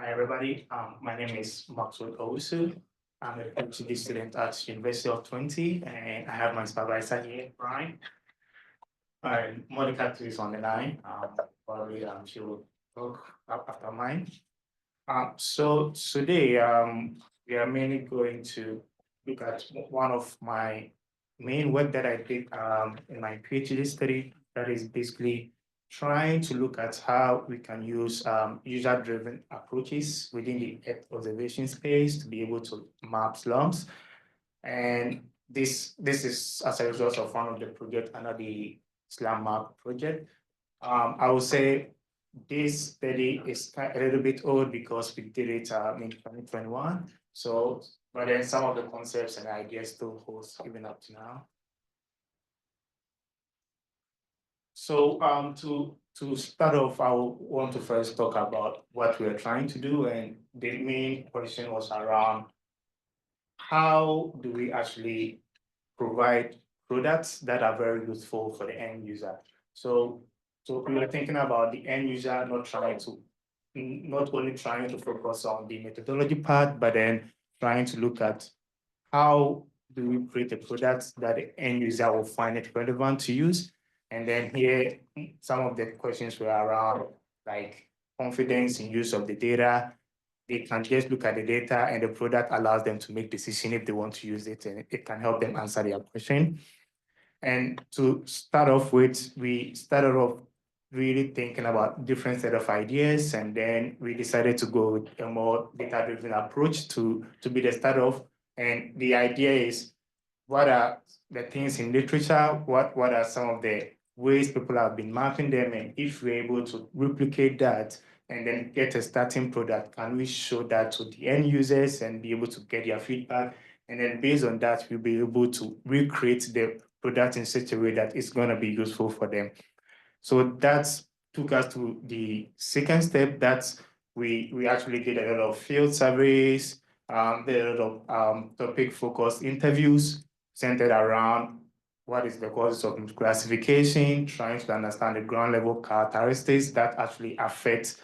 Hi, everybody. My name is Maxwell Owusu. I'm a PhD student at University of 20, and I have my supervisor here, Brian. And Monica too is on the line. Probably she will talk after mine. So today we are mainly going to look at one of my main work that I did in my PhD study. That is basically trying to look at how we can use user-driven approaches within the Earth observation space to be able to map slums. And this is as a result of one of the project under the Slum Map project. I would say this study is a little bit old because we did it in 2021. So, but then some of the concepts and ideas still holds even up to now. So to start off, I want to first talk about what we are trying to do, and the main question was around how do we actually provide products that are very useful for the end user. So we were thinking about the end user not only trying to focus on the methodology part, but then trying to look at how do we create a product that the end user will find it relevant to use. And then here, some of the questions were around like confidence in use of the data. They can just look at the data and the product allows them to make decision if they want to use it, and it can help them answer their question. And to start off with, we started off really thinking about different set of ideas, and then we decided to go with a more data-driven approach to be the start off. And the idea is, what are the things in literature? What are some of the ways people have been mapping them? And if we're able to replicate that and then get a starting product, can we show that to the end users and be able to get their feedback? And then based on that, we'll be able to recreate the product in such a way that it's going to be useful for them. So that took us to the second step. That's we actually did a lot of field surveys, did a lot of topic focused interviews centered around what is the causes of misclassification, trying to understand the ground level characteristics that actually affect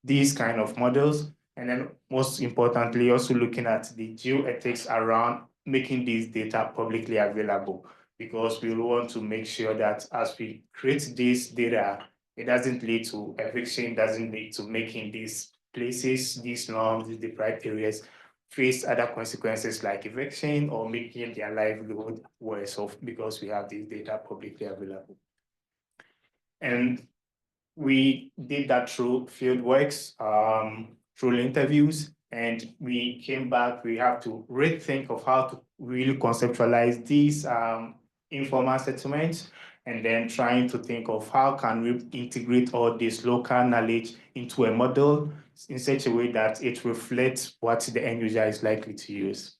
these kind of models. And then most importantly, also looking at the geoethics around making these data publicly available, because we want to make sure that as we create this data, it doesn't lead to eviction, doesn't lead to making these places, these norms, these deprived areas face other consequences like eviction or making their livelihood worse off because we have this data publicly available. And we did that through field works, through interviews, and we came back, we have to rethink of how to really conceptualize these informal settlements, and then trying to think of how can we integrate all this local knowledge into a model in such a way that it reflects what the end user is likely to use.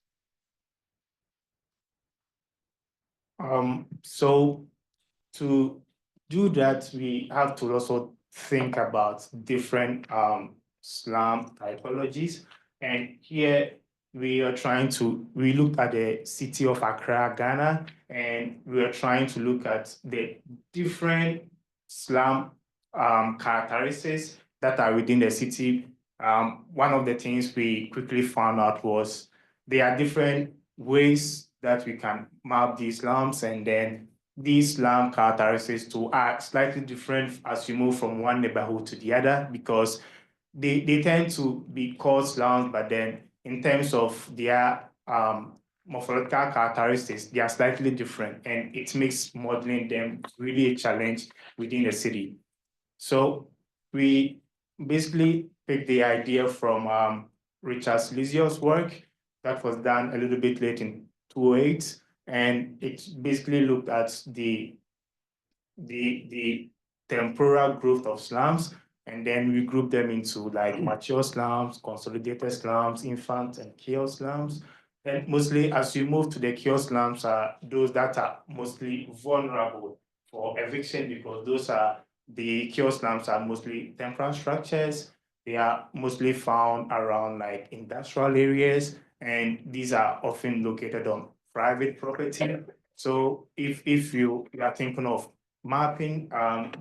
So to do that, we have to also think about different slum typologies. And here we looked at the city of Accra, Ghana, and we are trying to look at the different slum characteristics that are within the city. One of the things we quickly found out was there are different ways that we can map these slums, and then these slum characteristics to are slightly different as you move from one neighborhood to the other, because they tend to be called slums, but then in terms of their morphological characteristics, they are slightly different, and it makes modeling them really a challenge within the city. So we basically picked the idea from Richard Slizio's work that was done a little bit late in 2008, and it basically looked at the temporal growth of slums, and then we group them into like mature slums, consolidated slums, infant and chaos slums. And mostly as you move to the chaos slums are those that are mostly vulnerable for eviction, because those are the chaos slums are mostly temporal structures. They are mostly found around like industrial areas, and these are often located on private property. So if you are thinking of mapping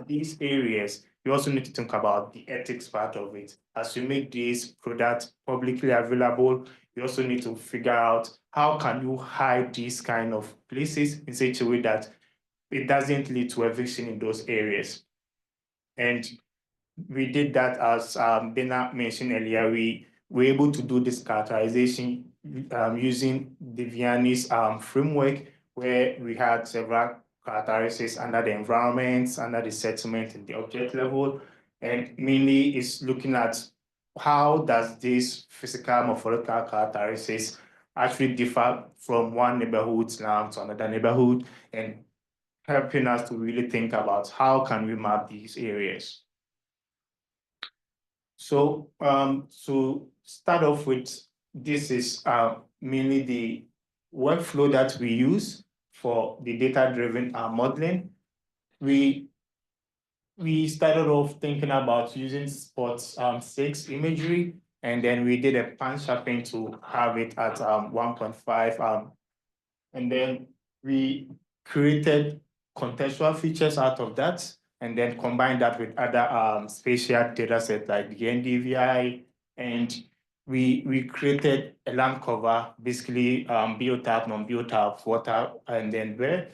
these areas, you also need to think about the ethics part of it. As you make these products publicly available, you also need to figure out how can you hide these kind of places in such a way that it doesn't lead to eviction in those areas. And we did that as Bena mentioned earlier. We were able to do this characterization using the Vianney's framework, where we had several characteristics under the environment, under the settlement, and the object level. And mainly is looking at how does this physical morphological characteristics actually differ from one neighborhood slum to another neighborhood, and helping us to really think about how can we map these areas. So to start off with, this is mainly the workflow that we use for the data-driven modeling. We started off thinking about using sports 6 imagery, and then we did a pan sharpening to have it at 1.5 and then we created contextual features out of that, and then combined that with other spatial data sets like the NDVI, and we created a land cover, basically biotap, non-biotap, water, and then where.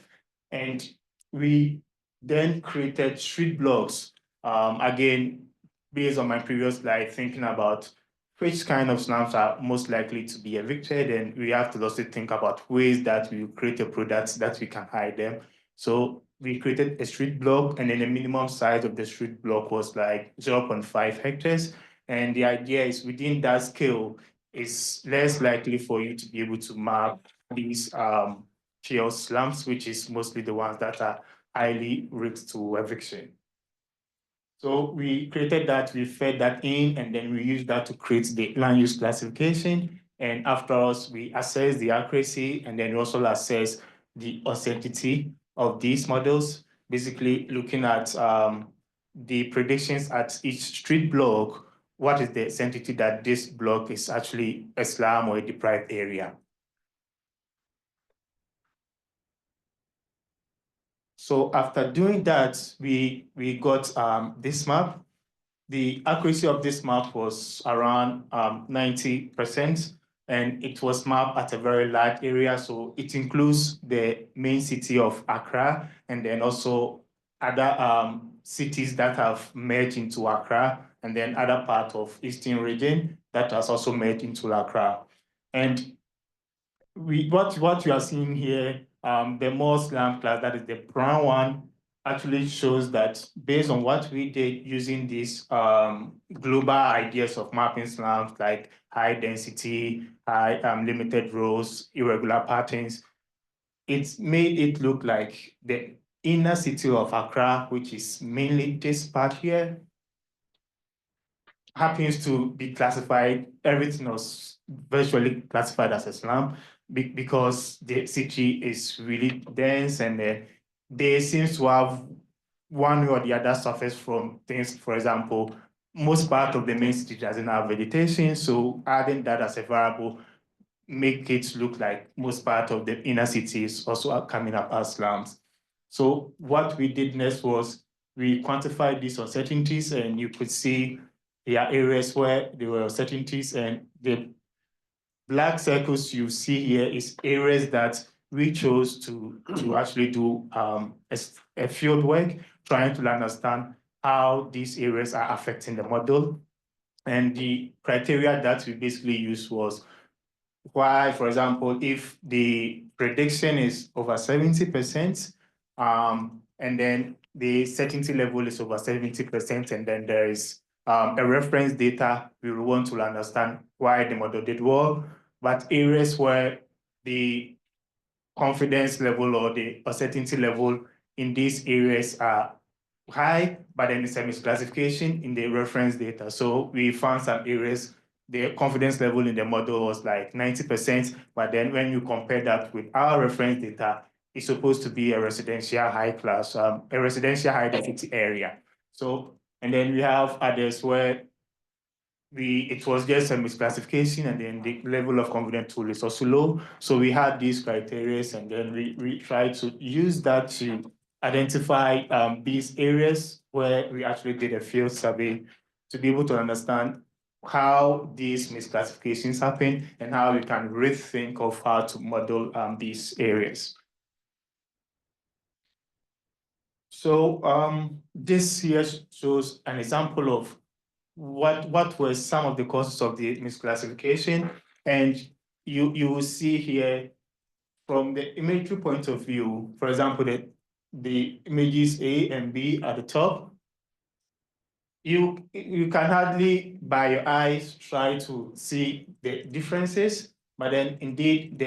And we then created street blocks, again, based on my previous slide, thinking about which kind of slums are most likely to be evicted, and we have to also think about ways that we create a product that we can hide them. So we created a street block, and then the minimum size of the street block was like 0.5 hectares. And the idea is within that scale, it's less likely for you to be able to map these chaos slums, which is mostly the ones that are highly risked to eviction. So we created that, we fed that in, and then we used that to create the land use classification. And after us, we assess the accuracy, and then we also assess the uncertainty of these models, basically looking at the predictions at each street block. What is the certainty that this block is actually a slum or a deprived area? So after doing that, we got this map. The accuracy of this map was around 90%, and it was mapped at a very large area. So it includes the main city of Accra, and then also other cities that have merged into Accra, and then other part of Eastern region that has also merged into Accra. And what you are seeing here, the most land class, that is the brown one, actually shows that based on what we did using these global ideas of mapping slums like high density, high limited rows, irregular patterns, it's made it look like the inner city of Accra, which is mainly this part here, happens to be classified, everything was virtually classified as a slum because the city is really dense, and they seems to have one way or the other suffers from things. For example, most part of the main city doesn't have vegetation, so adding that as a variable make it look like most part of the inner city is also coming up as slums. So what we did next was we quantified these uncertainties, and you could see there are areas where there were uncertainties, and the black circles you see here is areas that we chose to actually do a field work, trying to understand how these areas are affecting the model. And the criteria that we basically used was why, for example, if the prediction is over 70%, and then the certainty level is over 70%, and then there is a reference data, we will want to understand why the model did well. But areas where the confidence level or the uncertainty level in these areas are high, but then it's a misclassification in the reference data. So we found some areas, the confidence level in the model was like 90%, but then when you compare that with our reference data, it's supposed to be a residential high class, a residential high density area. So, and then we have others where it was just a misclassification, and then the level of confidence tool is also low. So we had these criteria, and then we tried to use that to identify these areas where we actually did a field survey to be able to understand how these misclassifications happen and how we can rethink of how to model these areas. So this here shows an example of what were some of the causes of the misclassification, and you will see here from the imagery point of view, for example, the images A and B at the top, you can hardly by your eyes try to see the differences, but then indeed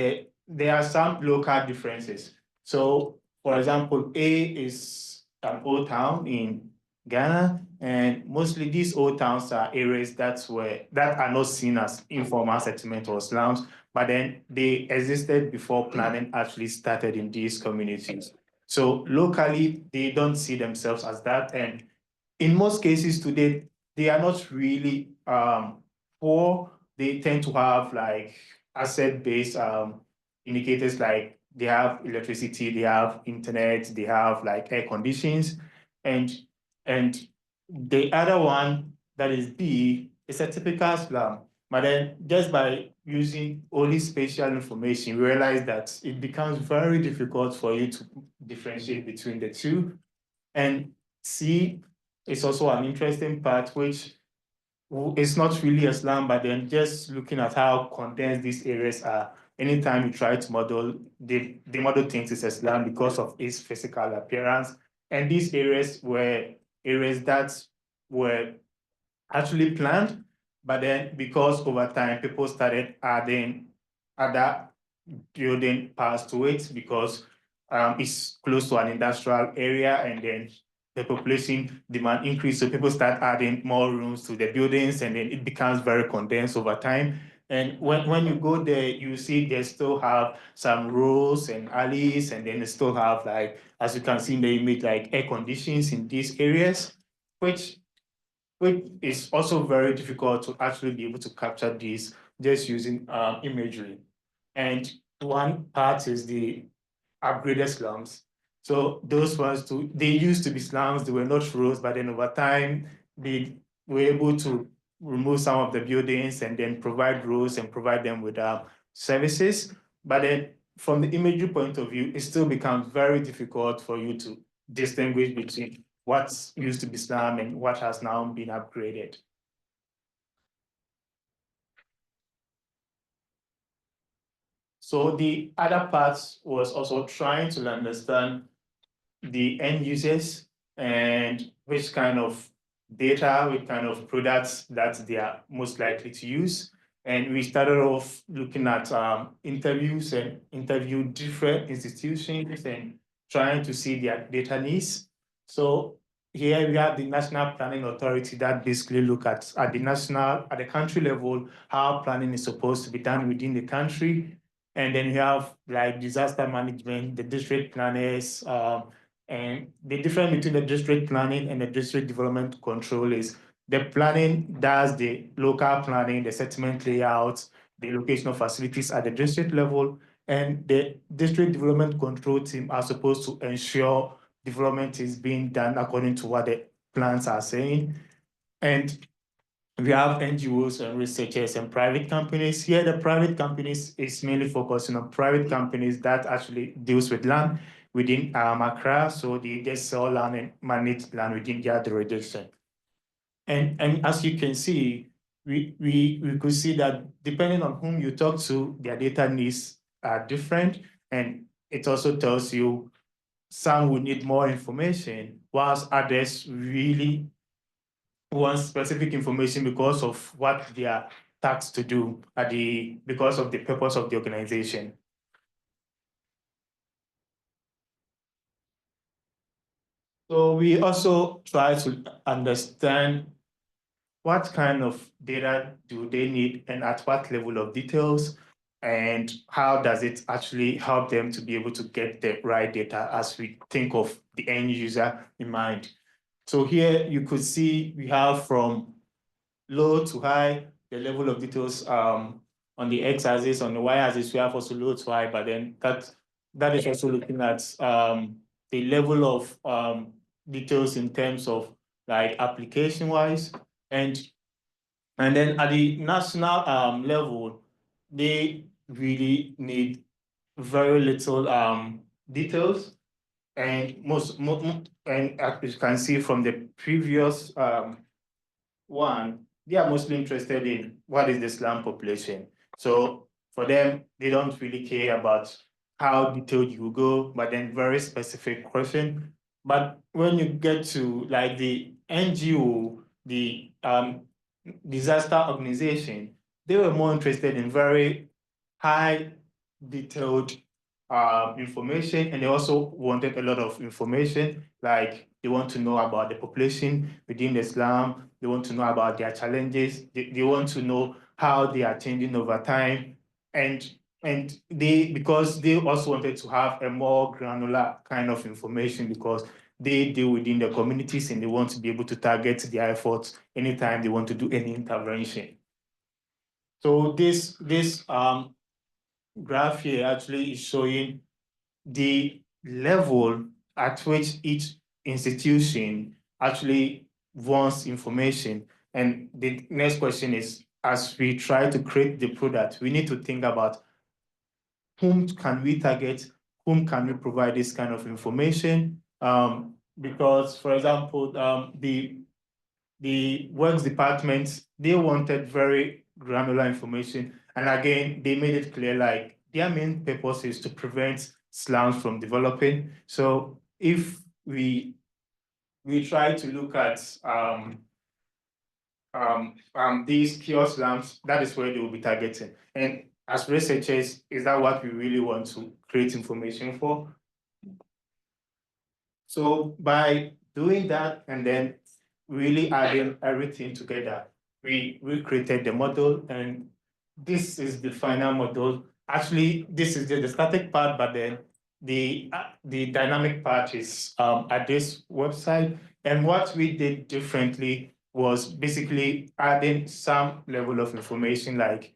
there are some local differences. So for example, A is an old town in Ghana, and mostly these old towns are areas that are not seen as informal settlement or slums, but then they existed before planning actually started in these communities. So locally, they don't see themselves as that, and in most cases today, they are not really poor. They tend to have like asset-based indicators, like they have electricity, they have internet, they have like air conditions, and and the other one that is B is a typical slum. But then just by using only spatial information, we realize that it becomes very difficult for you to differentiate between the two. And C is also an interesting part, which is not really a slum, but then just looking at how condensed these areas are. Anytime you try to model, the model thinks it's a slum because of its physical appearance. And these areas were areas that were actually planned, but then because over time people started adding other building parts to it because it's close to an industrial area, and then the population demand increase, so people start adding more rooms to the buildings, and then it becomes very condensed over time. And when you go there, you see they still have some roads and alleys, and then they still have, like, as you can see in the image, like air conditions in these areas, which is also very difficult to actually be able to capture these just using imagery. And one part is the upgraded slums. So those ones too, they used to be slums, they were not roads, but then over time, they were able to remove some of the buildings and then provide roads and provide them with services. But then from the imagery point of view, it still becomes very difficult for you to distinguish between what used to be slum and what has now been upgraded. So the other part was also trying to understand the end users and which kind of data, which kind of products that they are most likely to use. And we started off looking at interviews and interview different institutions and trying to see their data needs. So here we have the National Planning Authority that basically look at the country level, how planning is supposed to be done within the country. And then you have like disaster management, the district planners, and the difference between the district planning and the district development control is the planning does the local planning, the settlement layouts, the location of facilities at the district level, and the district development control team are supposed to ensure development is being done according to what the plans are saying. And we have NGOs and researchers and private companies. Here, the private companies is mainly focusing on private companies that actually deals with land within Accra. So they just sell land and manage land within their jurisdiction. And as you can see, we could see that depending on whom you talk to, their data needs are different. And it also tells you some would need more information, whilst others really want specific information because of what they are tasked to do because of the purpose of the organization. So we also try to understand what kind of data do they need and at what level of details, and how does it actually help them to be able to get the right data as we think of the end user in mind. So here you could see we have from low to high, the level of details on the x-axis. On the y-axis, we have also low to high, but then that is also looking at the level of details in terms of like application wise, and then at the national level, they really need very little details, and and as you can see from the previous one, they are mostly interested in what is the slum population. So for them, they don't really care about how detailed you go, but then very specific question. But when you get to like the NGO, the disaster organization, they were more interested in very high detailed information, and they also wanted a lot of information, like they want to know about the population within the slum, they want to know about their challenges, they want to know how they are changing over time, and they, because they also wanted to have a more granular kind of information, because they deal within the communities and they want to be able to target their efforts anytime they want to do any intervention. So this graph here actually is showing the level at which each institution actually wants information. And the next question is, as we try to create the product, we need to think about whom can we target, whom can we provide this kind of information. Because, for example, the works department, they wanted very granular information. And again, they made it clear, like their main purpose is to prevent slums from developing. So if we try to look at these pure slums, that is where they will be targeting. And as researchers, is that what we really want to create information for? So by doing that and then really adding everything together, we created the model, and this is the final model. Actually, this is the static part, but then the dynamic part is at this website. And what we did differently was basically adding some level of information, like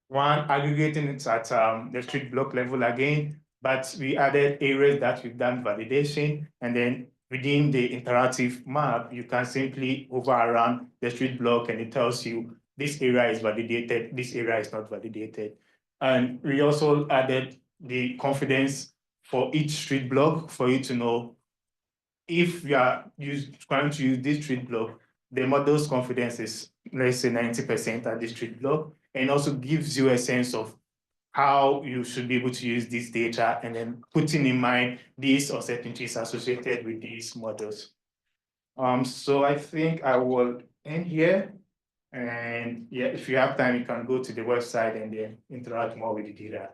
one, aggregating it at the street block level again, but we added areas that we've done validation, and then within the interactive map, you can simply hover around the street block and it tells you this area is validated, this area is not validated. And we also added the confidence for each street block for you to know if you are trying to use this street block, the model's confidence is, let's say, 90% at this street block, and also gives you a sense of how you should be able to use this data, and then putting in mind these uncertainties associated with these models. So I think I will end here. And yeah, if you have time, you can go to the website and then interact more with the data.